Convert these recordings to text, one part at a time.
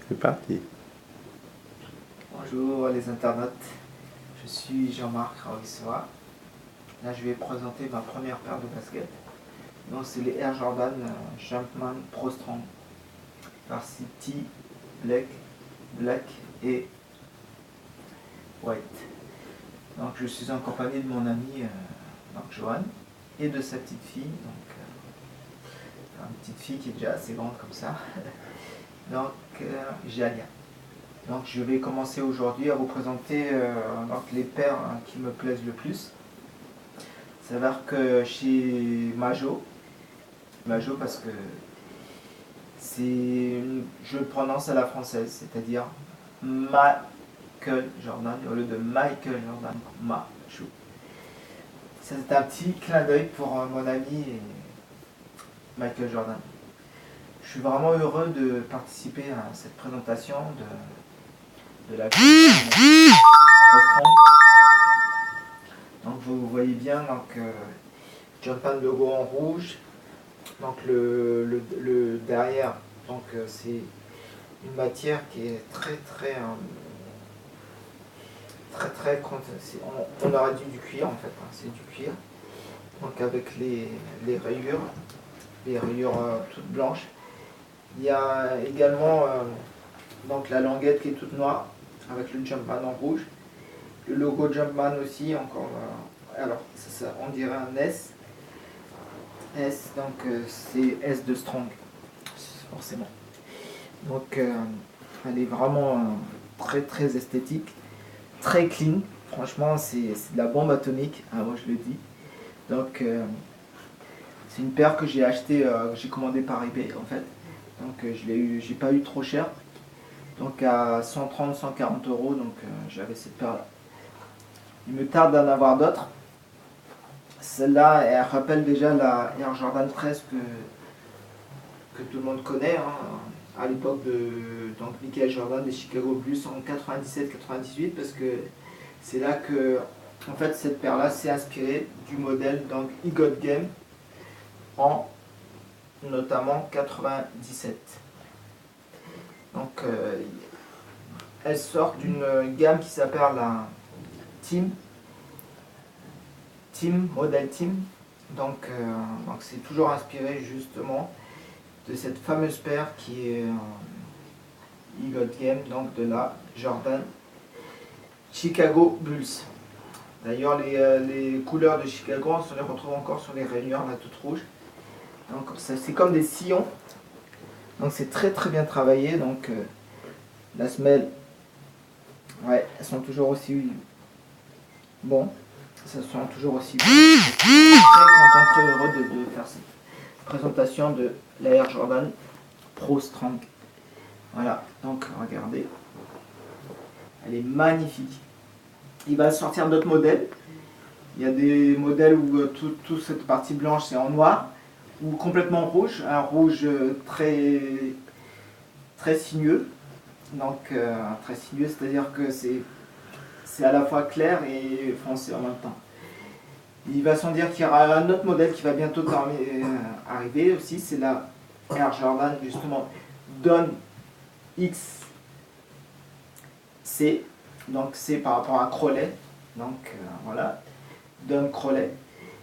C'est parti. Bonjour les internautes, je suis Jean-Marc Raoissois. Là je vais présenter ma première paire de baskets. Donc c'est les Air Jordan Jumpman Pro Strong par City Black et White. Donc je suis en compagnie de mon ami Johan et de sa petite fille. Une petite fille qui est déjà assez grande comme ça. Donc Jalia. Donc je vais commencer aujourd'hui à vous présenter les paires qui me plaisent le plus. Il s'avère que chez Majo parce que je le prononce à la française, c'est-à-dire Michael Jordan au lieu de Michael Jordan, Majo. C'est un petit clin d'œil pour mon ami Michael Jordan. Je suis vraiment heureux de participer à cette présentation de la collection Pro Strong. Donc vous voyez bien Jumpman logo en rouge. Donc le derrière, c'est une matière qui est très on aurait dit du cuir en fait, c'est du cuir. Donc avec les rayures toutes blanches. Il y a également la languette qui est toute noire avec le Jumpman en rouge. Le logo Jumpman aussi, encore. Alors, on dirait un S. Donc c'est S de Strong, forcément. Donc elle est vraiment très esthétique, très clean. Franchement, c'est de la bombe atomique, moi je le dis. Donc c'est une paire que j'ai achetée, j'ai commandé par eBay en fait. Donc j'ai pas eu trop cher. Donc à 130-140 €, donc j'avais cette paire là. Il me tarde d'en avoir d'autres. Celle-là, elle rappelle déjà la Air Jordan 13 que tout le monde connaît, à l'époque de Michael Jordan des Chicago Bulls en 97-98, parce que c'est là que en fait cette paire-là s'est inspirée du modèle Got Game en notamment 97. Donc elle sort d'une gamme qui s'appelle la modèle Team. Donc c'est toujours inspiré justement de cette fameuse paire qui est Got Game, donc de la Jordan Chicago Bulls. D'ailleurs les couleurs de Chicago, on se les retrouve encore sur les rayures là toutes rouges. Donc c'est comme des sillons. Donc c'est très bien travaillé. Donc la semelle, ouais, elles sont toujours aussi bon. Ça sont toujours aussi bon. Je suis très content, très heureux de faire cette présentation de la Air Jordan Pro Strong. Voilà, donc regardez. Elle est magnifique. Il va sortir d'autres modèles. Il y a des modèles où toute cette partie blanche c'est en noir ou complètement rouge, un rouge très sinueux. Donc très sinueux, c'est-à-dire que c'est à la fois clair et foncé en même temps. Il va sans dire qu'il y aura un autre modèle qui va bientôt arriver aussi, c'est la Air Jordan justement Dawn XC. Donc c'est par rapport à Crowley. Donc voilà, Dawn Crowley.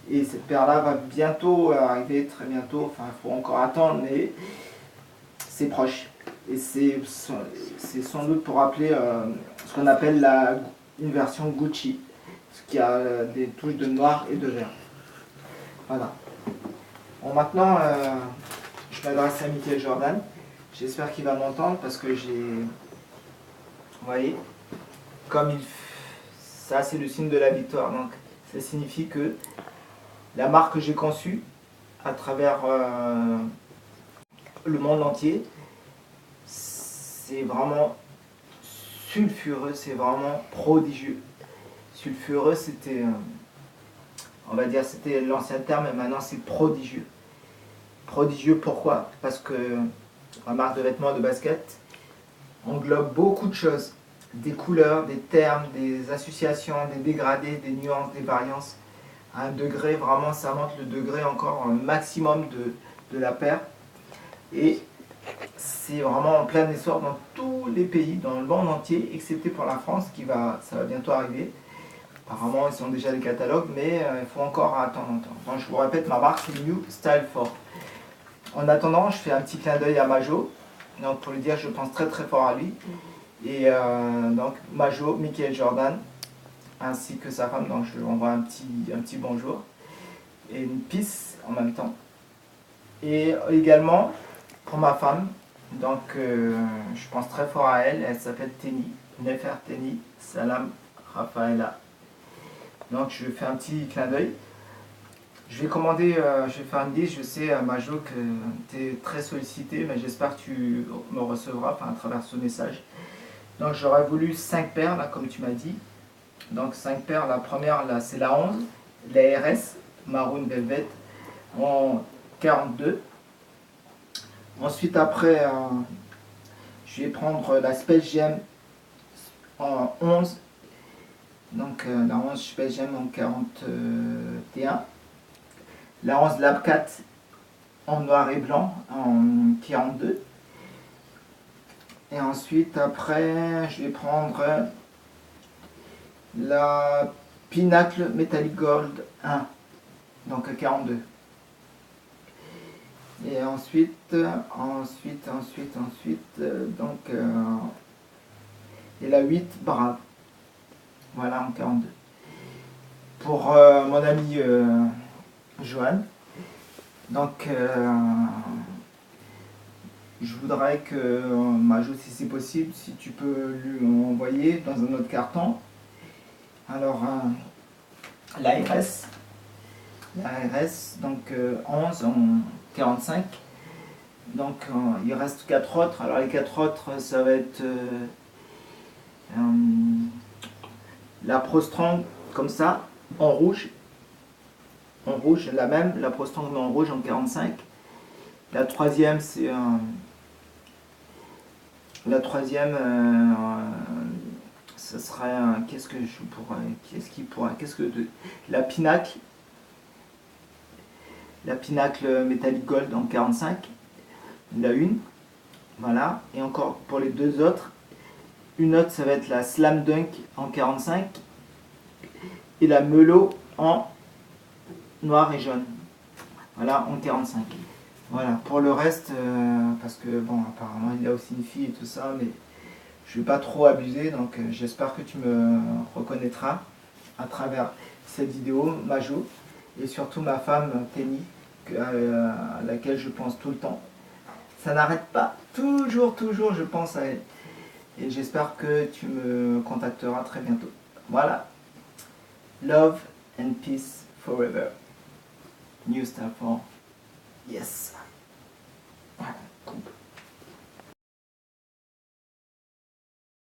Et cette paire-là va bientôt arriver, très bientôt. Enfin, il faut encore attendre, mais c'est proche. Et c'est sans doute pour rappeler ce qu'on appelle une version Gucci, ce qui a des touches de noir et de vert. Voilà. Bon, maintenant, je m'adresse à Michael Jordan. J'espère qu'il va m'entendre parce que vous voyez, ça c'est le signe de la victoire. Donc, ça signifie que la marque que j'ai conçue à travers le monde entier, c'est vraiment sulfureux, c'est vraiment prodigieux. Sulfureux, c'était, on va dire, c'était l'ancien terme, et maintenant c'est prodigieux. Prodigieux, pourquoi? Parce que la marque de vêtements de basket englobe beaucoup de choses. Des couleurs, des termes, des associations, des dégradés, des nuances, des variances. À un degré, vraiment, ça monte le degré encore maximum de la paire. Et c'est vraiment en plein essor dans tous les pays, dans le monde entier, excepté pour la France, ça va bientôt arriver. Apparemment, ils ont déjà les catalogues, mais il faut encore attendre longtemps. Donc, je vous répète, ma marque, c'est New Style 4. En attendant, je fais un petit clin d'œil à Majo. Donc, pour lui dire, je pense très très fort à lui. Et donc, Majo, Michael Jordan, ainsi que sa femme. Donc, je lui envoie un petit bonjour. Et une peace en même temps. Et également, pour ma femme, donc, je pense très fort à elle. Elle s'appelle Teni, Nefer Teni, Salam Rafaela. Donc je fais un petit clin d'œil. Je vais commander, je vais faire une liste. Je sais, Majo, que tu es très sollicité, mais j'espère que tu me recevras à travers ce message. Donc j'aurais voulu 5 paires, là, comme tu m'as dit. Donc 5 paires, la première, là, c'est la 11, la RS, Maroon Velvet, en 42. Ensuite, après, je vais prendre la Space Jam en 11. Donc la 11 Space Jam en 41. La 11 Lab 4 en noir et blanc en 42. Et ensuite, après, je vais prendre la Pinnacle Metallic Gold 1, donc 42. Et ensuite, donc, et la 8 Brave, voilà, en 42. Pour mon ami Johan, donc je voudrais que Majo, si c'est possible, si tu peux lui envoyer dans un autre carton. Alors, la RS, donc 11 en 45. Donc il reste 4 autres. Alors les 4 autres, ça va être la Pro Strong comme ça, en rouge. En rouge, la même, la Pro Strong mais en rouge en 45. La troisième, c'est la troisième, ce serait qu'est-ce que la Pinnacle, Metallic Gold en 45, la une, voilà. Et encore pour les deux autres, une autre, ça va être la Slam Dunk en 45 et la Melo en noir et jaune, voilà, en 45. Voilà, pour le reste, parce que bon, apparemment il y a aussi une fille et tout ça, mais je ne vais pas trop abuser, donc j'espère que tu me reconnaîtras à travers cette vidéo, Majo, et surtout ma femme, Teni, à laquelle je pense tout le temps. Ça n'arrête pas, toujours, je pense à elle. Et j'espère que tu me contacteras très bientôt. Voilà. Love and peace forever. New Style 4. Yes. Voilà, cool.